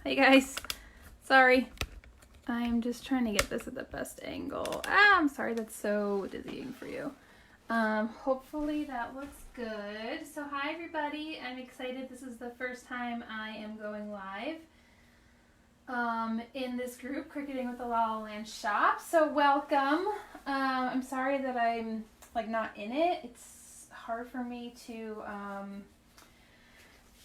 Hey guys, sorry. I'm just trying to get this at the best angle. I'm sorry, that's so dizzying for you. Hopefully that looks good. So hi everybody, I'm excited. This is the first time I am going live in this group, Cricketing with the La La Land Shop. So welcome. I'm sorry that I'm not in it. It's hard for me to,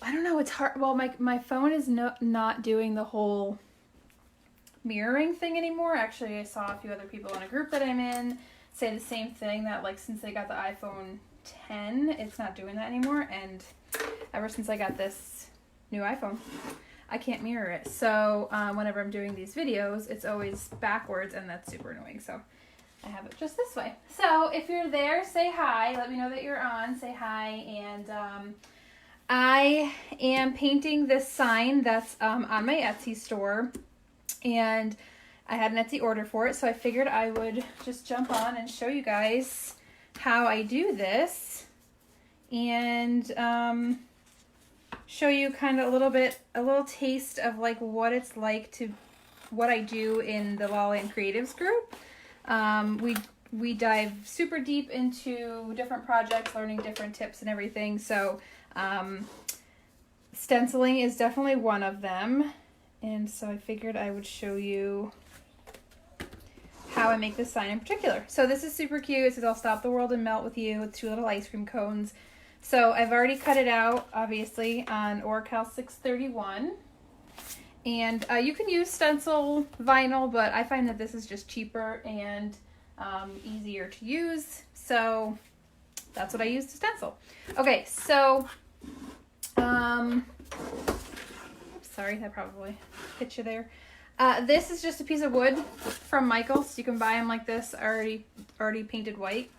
I don't know, it's hard. Well, my phone is not doing the whole mirroring thing anymore. Actually, I saw a few other people in a group that I'm in say the same thing, that since they got the iPhone 10, it's not doing that anymore. And ever since I got this new iPhone, I can't mirror it. So whenever I'm doing these videos, it's always backwards, and that's super annoying. So I have it just this way. So if you're there, say hi. Let me know that you're on. Say hi. And I am painting this sign that's on my Etsy store. And I had an Etsy order for it, so I figured I would just jump on and show you guys how I do this, and show you kind of a little taste of what it's like to, what I do in the La La Land Creatives group. We dive super deep into different projects, learning different tips and everything. So stenciling is definitely one of them. And so I figured I would show you how I make this sign in particular. So this is super cute. It says, "I'll stop the world and melt with you," with 2 little ice cream cones. So I've already cut it out, obviously, on Oracal 631. And you can use stencil vinyl, but I find that this is just cheaper and easier to use. So that's what I use to stencil. Okay, so sorry, that probably hit you there. This is just a piece of wood from Michael's. You can buy them like this, already painted white.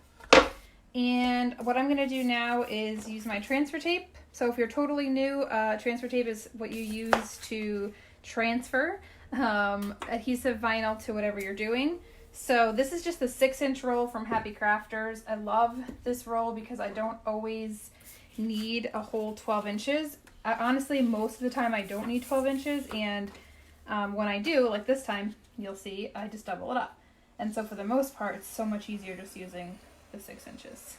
And what I'm going to do now is use my transfer tape. So if you're totally new, transfer tape is what you use to transfer adhesive vinyl to whatever you're doing. So this is just the 6-inch roll from Happy Crafters. I love this roll because I don't always need a whole 12 inches. Honestly, most of the time I don't need 12 inches, and when I do, like this time, you'll see, I just double it up. And so for the most part, it's so much easier just using the 6 inches.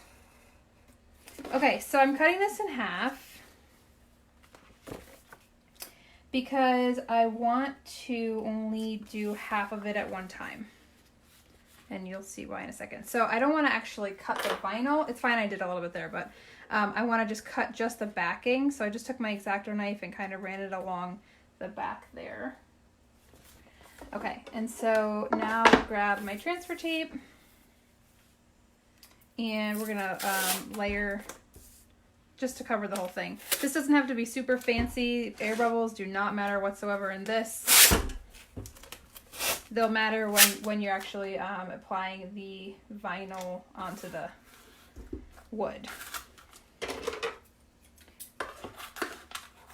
Okay, so I'm cutting this in half because I want to only do half of it at one time. And you'll see why in a second. So I don't want to actually cut the vinyl. It's fine, I did a little bit there, but I want to just cut just the backing. So I just took my X-Acto knife and kind of ran it along the back there. Okay, and so now I'll grab my transfer tape, and we're gonna layer just to cover the whole thing. This doesn't have to be super fancy. Air bubbles do not matter whatsoever in this. They'll matter when you're actually applying the vinyl onto the wood.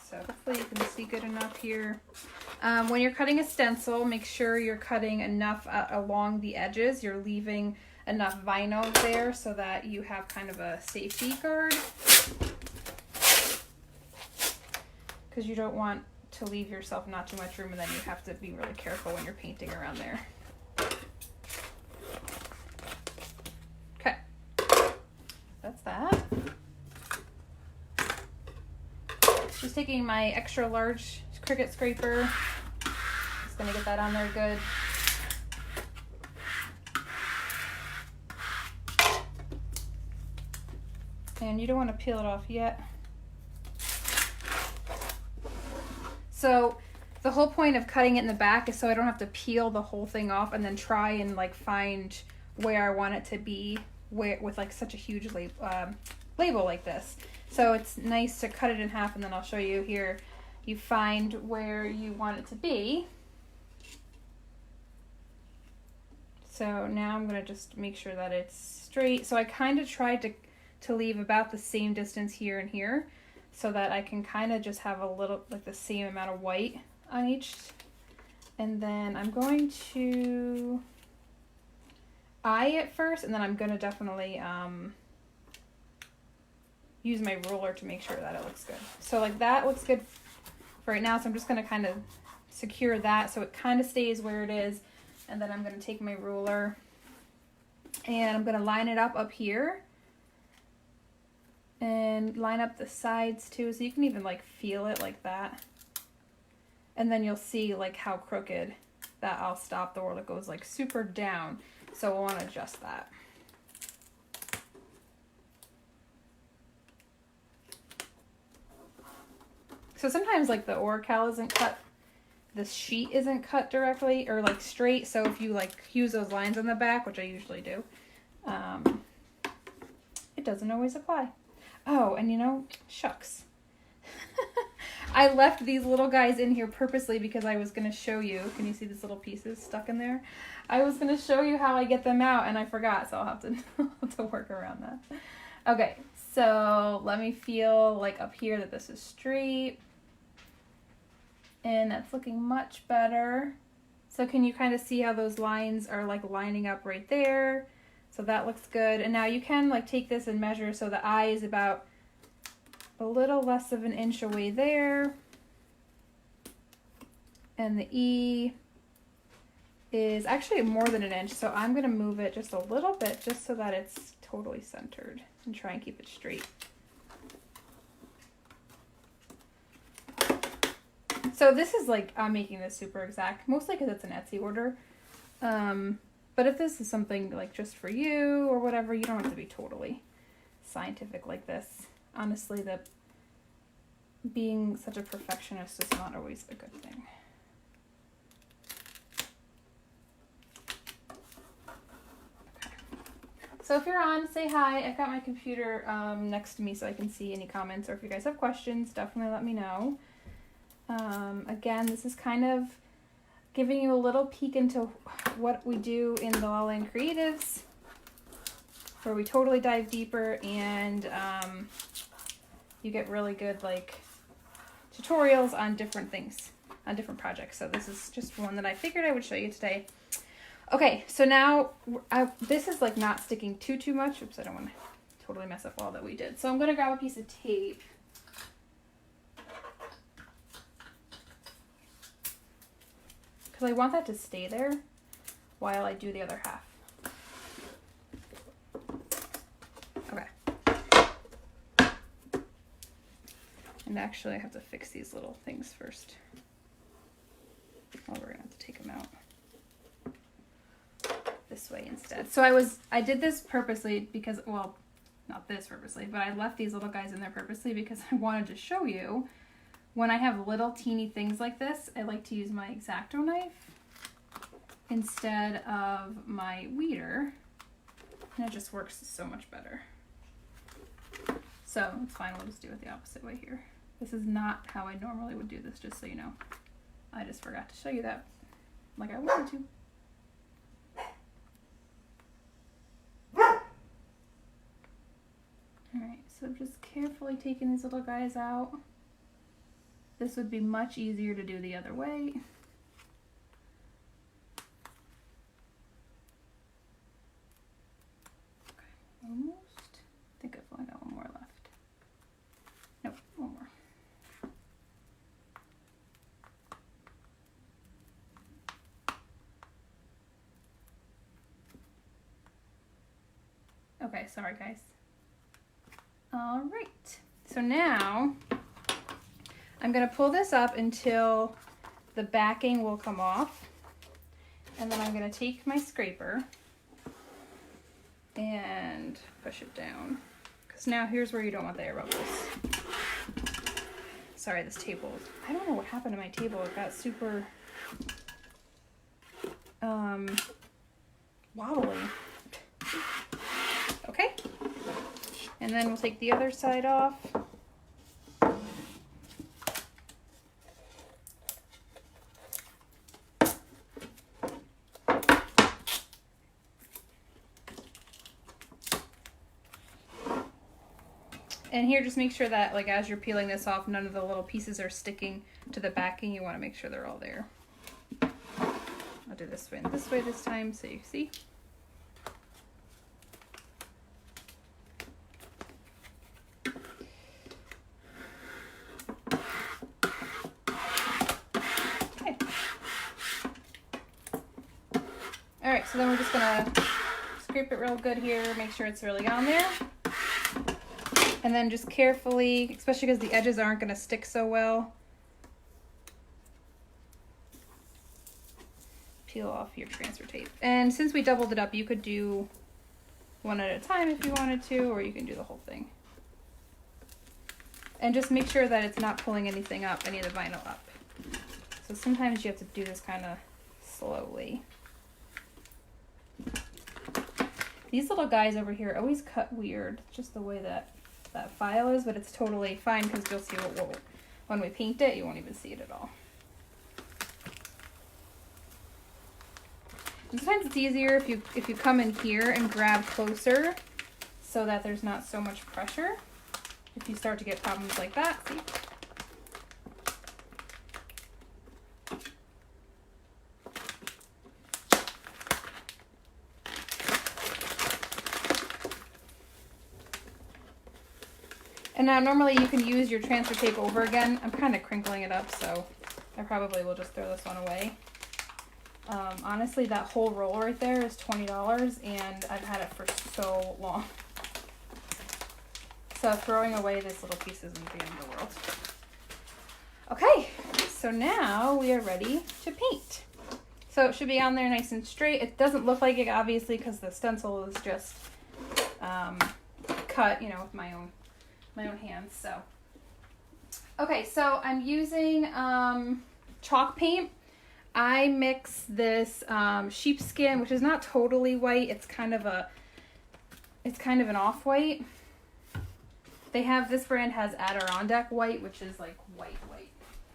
So hopefully you can see good enough here. When you're cutting a stencil, make sure you're cutting enough along the edges. You're leaving enough vinyl there so that you have kind of a safety guard. Because you don't want to leave yourself not too much room, and then you have to be really careful when you're painting around there. Okay, that's that. Just taking my extra large Cricut scraper. Just gonna get that on there good. And you don't want to peel it off yet. So the whole point of cutting it in the back is so I don't have to peel the whole thing off and then try and find where I want it to be with such a huge label like this. So it's nice to cut it in half, and then I'll show you here. You find where you want it to be. So now I'm going to just make sure that it's straight. So I kind of tried to leave about the same distance here and here, so that I can kind of just have a little, the same amount of white on each. And then I'm going to eye it first, and then I'm going to definitely use my ruler to make sure that it looks good. So that looks good for right now, so I'm just going to kind of secure that so it kind of stays where it is. And then I'm going to take my ruler and I'm going to line it up here and line up the sides too, so you can even like feel it like that. And then you'll see like how crooked that I'll stop the word that goes like super down. So we'll want to adjust that. So sometimes like the Oracal isn't cut, the sheet isn't cut directly or like straight. So if you like use those lines on the back, which I usually do, it doesn't always apply. Oh, and you know, shucks. I left these little guys in here purposely because I was going to show you. Can you see these little pieces stuck in there? I was going to show you how I get them out and I forgot, so I'll have to work around that. Okay, so let me feel like up here that this is straight. And that's looking much better. So can you kind of see how those lines are like lining up right there? So that looks good. And now you can like take this and measure. So the eye is about a little less of an inch away there. And the E is actually more than an inch. So I'm going to move it just a little bit just so that it's totally centered and try and keep it straight. So this is like, I'm making this super exact, mostly because it's an Etsy order. But if this is something like just for you or whatever, you don't have to be totally scientific like this. Honestly, being such a perfectionist is not always a good thing. Okay. So if you're on, say hi. I've got my computer next to me so I can see any comments, or if you guys have questions, definitely let me know. Again, this is kind of giving you a little peek into what we do in the La Land Creatives, where we totally dive deeper and you get really good like tutorials on different things, on different projects. So this is just one that I figured I would show you today. Okay, so now this is like not sticking too much. Oops, I don't want to totally mess up all that we did. So I'm going to grab a piece of tape. Because I want that to stay there while I do the other half. Okay. And actually I have to fix these little things first. Oh, we're going to have to take them out this way instead. So I did this purposely because, well, not this purposely, but I left these little guys in there purposely because I wanted to show you when I have little teeny things like this, I like to use my X-Acto knife instead of my weeder, and it just works so much better. So it's fine, we'll just do it the opposite way here. This is not how I normally would do this, just so you know. I just forgot to show you that like I wanted to. Alright, so just carefully taking these little guys out. This would be much easier to do the other way. Okay, almost. I think I've only got one more left. Nope, one more. Okay, sorry guys. All right, so now I'm going to pull this up until the backing will come off, and then I'm going to take my scraper and push it down, because now here's where you don't want the air bubbles. Sorry, this table, I don't know what happened to my table. It got super wobbly. Okay, and then we'll take the other side off. And here, just make sure that, like, as you're peeling this off, none of the little pieces are sticking to the backing. You want to make sure they're all there. I'll do this way and this way this time so you see. Okay. Okay, so then we're just gonna scrape it real good here, make sure it's really on there. And then just carefully, especially because the edges aren't gonna stick so well, peel off your transfer tape. And since we doubled it up, you could do one at a time if you wanted to, or you can do the whole thing. And just make sure that it's not pulling anything up, any of the vinyl up. So sometimes you have to do this kind of slowly. These little guys over here always cut weird, just the way that file is, but it's totally fine because you'll see when we paint it, you won't even see it at all. And sometimes it's easier if you come in here and grab closer so that there's not so much pressure. If you start to get problems like that, see? And now normally you can use your transfer tape over again. I'm kind of crinkling it up, so I probably will just throw this one away. Honestly, that whole roll right there is $20 and I've had it for so long. So throwing away this little piece isn't the end of the world. Okay, so now we are ready to paint. So it should be on there nice and straight. It doesn't look like it obviously because the stencil is just cut, you know, with my own hands. So okay, so I'm using chalk paint. I mix this sheepskin, which is not totally white. It's kind of an off-white. They have, this brand has Adirondack white, which is like white,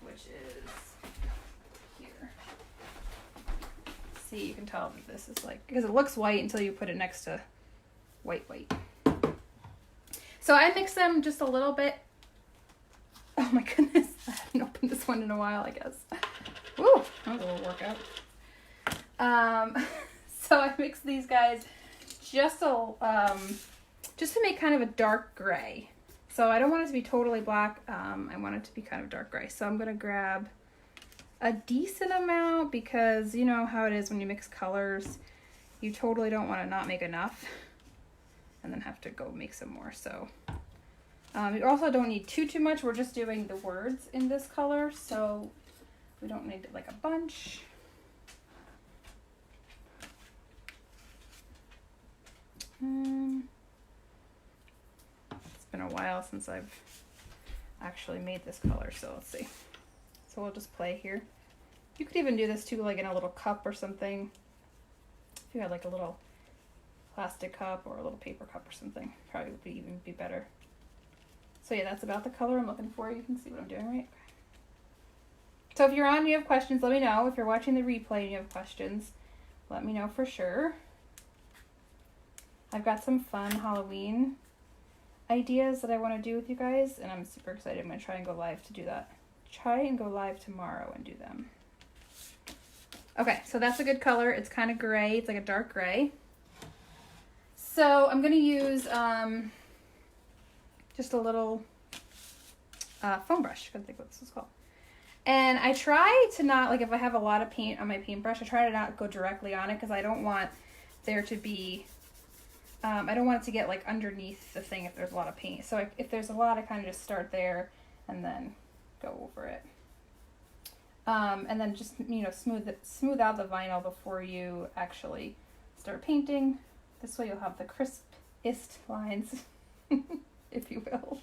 which is here. See, you can tell that this is like, because it looks white until you put it next to white. So I mix them just a little bit. Oh my goodness, I haven't opened this one in a while, I guess. Woo, that was a little workout. So I mix these guys just to make kind of a dark gray. So I don't want it to be totally black. I want it to be kind of dark gray. So I'm going to grab a decent amount because you know how it is when you mix colors. You totally don't want to not make enough and then have to go make some more. So you also don't need too much. We're just doing the words in this color, so we don't need like a bunch. It's been a while since I've actually made this color, so let's see. So we'll just play here. You could even do this too, like in a little cup or something. If you had like a little plastic cup or a little paper cup or something, probably would even be better. So yeah, that's about the color I'm looking for. You can see what I'm doing, right? So if you're on and you have questions, let me know. If you're watching the replay and you have questions, let me know for sure. I've got some fun Halloween ideas that I want to do with you guys, and I'm super excited. I'm going to try and go live to do that. Try and go live tomorrow and do them. Okay, so that's a good color. It's kind of gray. It's like a dark gray. So I'm going to use just a little foam brush. I couldn't think what this is called. And I try to not, like if I have a lot of paint on my paintbrush, I try to not go directly on it because I don't want there to be, I don't want it to get like underneath the thing if there's a lot of paint. So if there's a lot, I kind of just start there and then go over it. And then just, you know, smooth out the vinyl before you actually start painting. This way you'll have the crispest lines, if you will.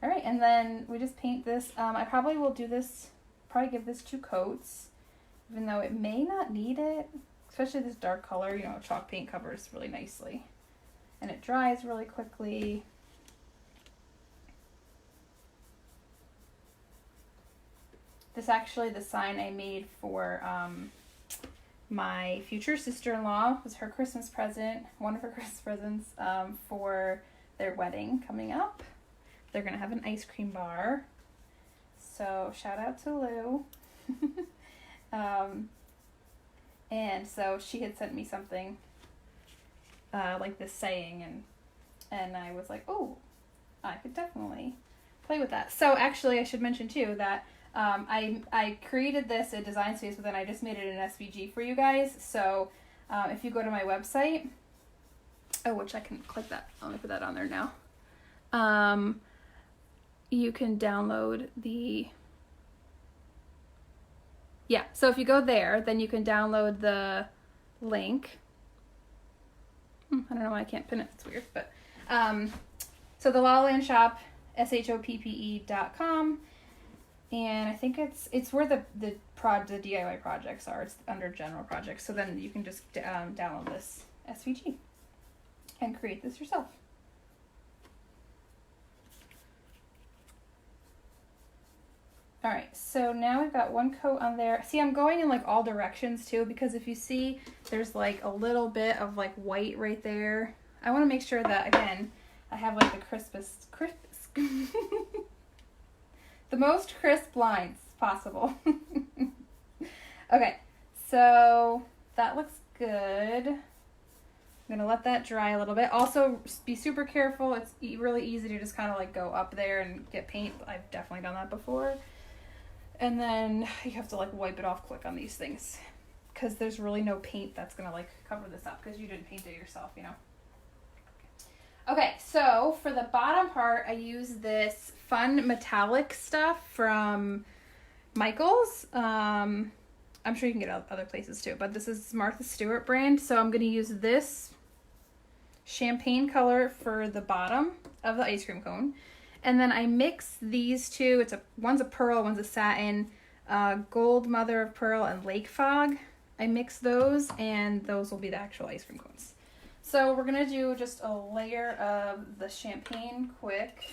All right, and then we just paint this. I probably will do this, probably give this 2 coats, even though it may not need it, especially this dark color. You know, chalk paint covers really nicely. And it dries really quickly. This actually, the sign I made for my future sister-in-law, was her Christmas present, one of her Christmas presents for their wedding coming up. They're going to have an ice cream bar. So shout out to Lou. And so she had sent me something like this saying, and I was like, oh, I could definitely play with that. So actually I should mention too that I created this in Design Space, but then I just made it an SVG for you guys. So if you go to my website, which I can click that, let me put that on there now. You can download the, so if you go there, then you can download the link. I don't know why I can't pin it, it's weird, but so the La La Land Shop, shoppe.com, and I think it's where the DIY projects are. It's under general projects, so then you can just download this SVG and create this yourself. All right, so now we've got one coat on there. See, I'm going in like all directions too, because if you see, there's like a little bit of like white right there. I want to make sure that, again, I have like the crispest, the most crisp lines possible. Okay, so that looks good. I'm gonna let that dry a little bit. Also, be super careful. It's really easy to just kind of like go up there and get paint. I've definitely done that before. And then you have to like wipe it off quick on these things, because there's really no paint that's gonna like cover this up because you didn't paint it yourself, you know. Okay, so for the bottom part, I use this fun metallic stuff from Michaels. I'm sure you can get it other places too, but this is Martha Stewart brand. So I'm gonna use this champagne color for the bottom of the ice cream cone. And then I mix these two. One's a pearl, one's a satin, gold mother of pearl and lake fog. I mix those, and those will be the actual ice cream cones. So we're gonna do just a layer of the champagne quick.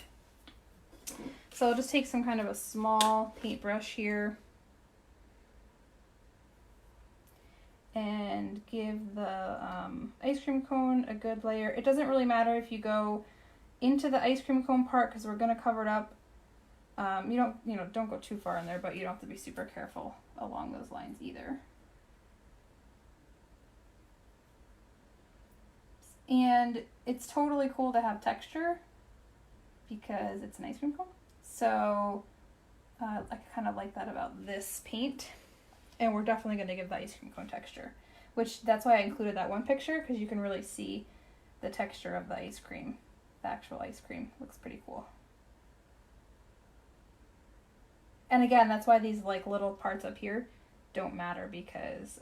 So I'll just take some kind of a small paintbrush here and give the ice cream cone a good layer. It doesn't really matter if you go into the ice cream cone part, because we're going to cover it up. Don't go too far in there, but you don't have to be super careful along those lines either. And it's totally cool to have texture because it's an ice cream cone. So I kind of like that about this paint. And we're definitely going to give the ice cream cone texture, which that's why I included that one picture, because you can really see the texture of the ice cream. The actual ice cream looks pretty cool. And again, that's why these like little parts up here don't matter, because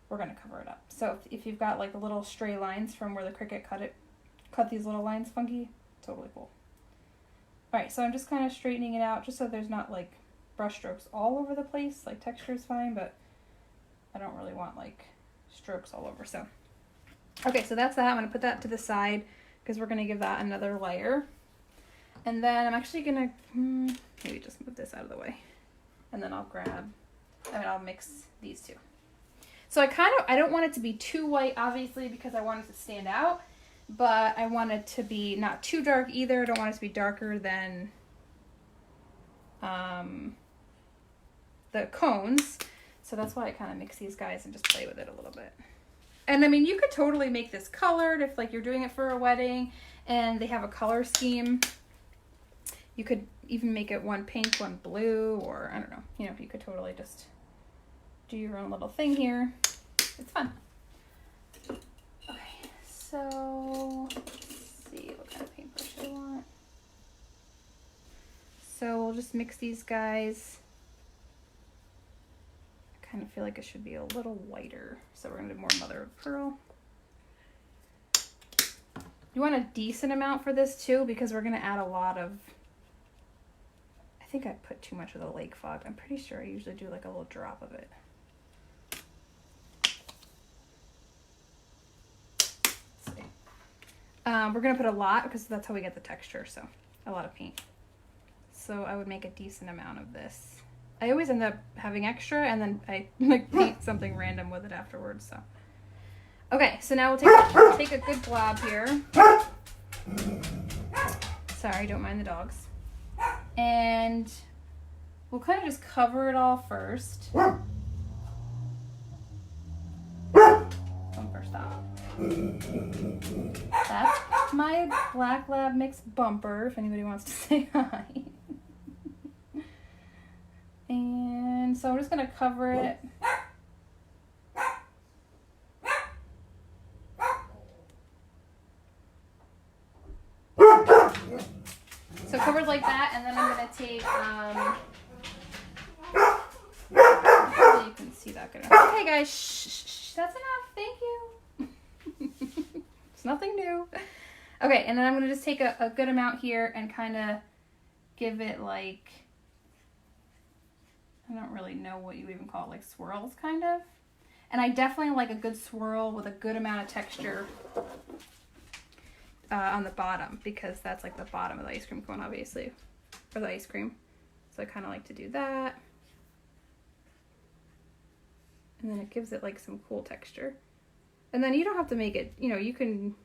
we're going to cover it up. So if you've got like little stray lines from where the Cricut cut these little lines funky, totally cool. All right, so I'm just kind of straightening it out just so there's not like brush strokes all over the place. Like texture is fine, but I don't really want like strokes all over. So, okay, so that's that. I'm going to put that to the side because we're going to give that another layer. And then I'm actually going to maybe just move this out of the way. And then I'll mix these two. So I don't want it to be too white, obviously, because I want it to stand out. But I want it to be not too dark either. I don't want it to be darker than the cones. So that's why I kind of mix these guys and just play with it a little bit. And I mean, you could totally make this colored if like you're doing it for a wedding and they have a color scheme. You could even make it one pink, one blue, or I don't know. You know, you could totally just do your own little thing here. It's fun. Okay, so let's see what kind of paintbrush I want. So we'll just mix these guys. I kind of feel like it should be a little whiter. So we're going to do more mother of pearl. You want a decent amount for this too, because we're going to add a lot of, I think I put too much of the lake fog. I'm pretty sure I usually do like a little drop of it. Let's see. We're going to put a lot because that's how we get the texture. So a lot of paint. So I would make a decent amount of this. I always end up having extra and then I like paint something random with it afterwards. So okay, so now we'll take a good glob here. Sorry, don't mind the dogs. And we'll kind of just cover it all first. Bumper stop. That's my Black Lab mix Bumper, if anybody wants to say hi. And so I'm just gonna cover it. So covered like that, and then I'm gonna take, hopefully you can see that good enough. Okay guys, shh, that's enough, thank you. It's nothing new. Okay, and then I'm gonna just take a good amount here and kind of give it like, I don't really know what you even call it, like swirls kind of. And I definitely like a good swirl with a good amount of texture on the bottom, because that's like the bottom of the ice cream cone, obviously, or the ice cream. So I kind of like to do that. And then it gives it like some cool texture. And then you don't have to make it, you know, you can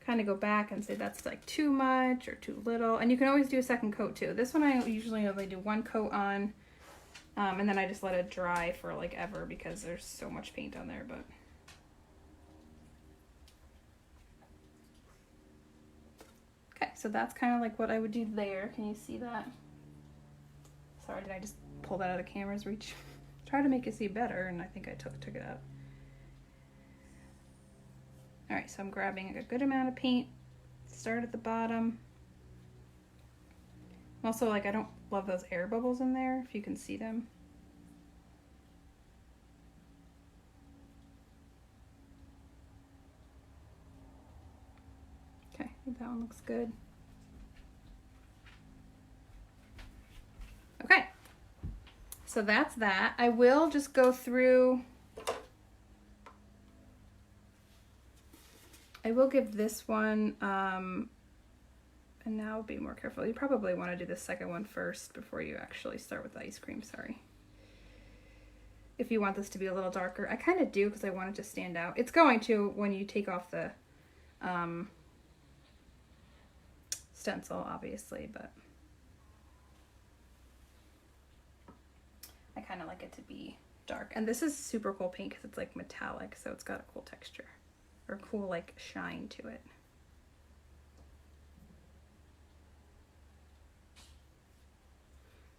kind of go back and say that's like too much or too little. And you can always do a second coat too. This one I usually only do one coat on, and then I just let it dry for like ever because there's so much paint on there. But okay, so that's kind of like what I would do there. Can you see that? Sorry, did I just pull that out of the camera's reach? Try to make it see better, and I think I took it out. All right, so I'm grabbing a good amount of paint, start at the bottom. Also, like, I don't love those air bubbles in there, if you can see them. Okay, I think that one looks good. Okay, so that's that. I will just go through, I will give this one, and now be more careful. You probably want to do the second one first before you actually start with the ice cream, sorry. If you want this to be a little darker. I kind of do because I want it to stand out. It's going to when you take off the stencil, obviously, but I kind of like it to be dark. And this is super cool paint because it's like metallic, so it's got a cool texture, or cool like shine to it.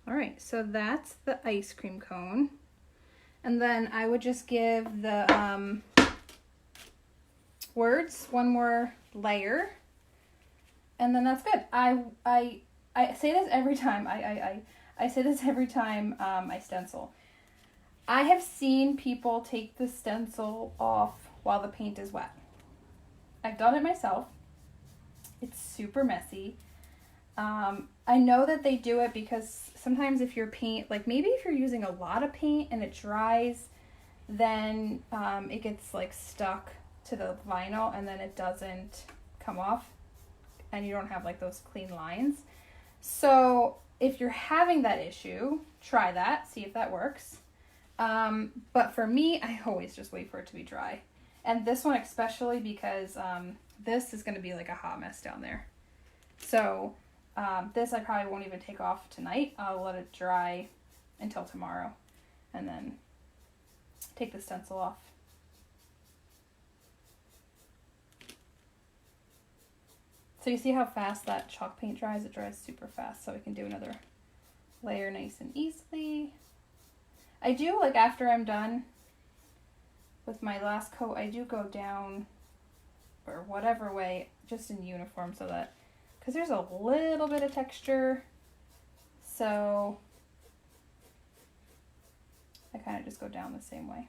All right, so that's the ice cream cone. And then I would just give the words one more layer, and then that's good. I say this every time. I say this every time I stencil. I have seen people take the stencil off while the paint is wet. I've done it myself. It's super messy. I know that they do it because sometimes if your paint, like maybe if you're using a lot of paint and it dries, then it gets like stuck to the vinyl and then it doesn't come off and you don't have like those clean lines. So if you're having that issue, try that, see if that works. But for me, I always just wait for it to be dry. And this one especially because this is going to be like a hot mess down there. So this I probably won't even take off tonight. I'll let it dry until tomorrow and then take the stencil off. So you see how fast that chalk paint dries? It dries super fast, so we can do another layer nice and easily. I do, like after I'm done with my last coat, I do go down or whatever way, just in uniform so that, because there's a little bit of texture, so I kind of just go down the same way.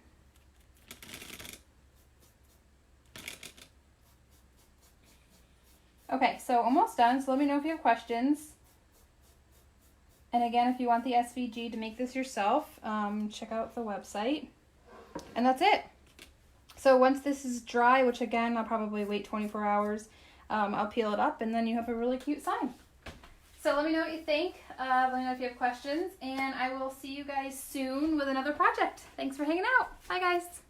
Okay, so almost done, so let me know if you have questions. And again, if you want the SVG to make this yourself, check out the website. And that's it. So once this is dry, which again, I'll probably wait 24 hours, I'll peel it up and then you have a really cute sign. So let me know what you think. Let me know if you have questions, and I will see you guys soon with another project. Thanks for hanging out. Bye guys.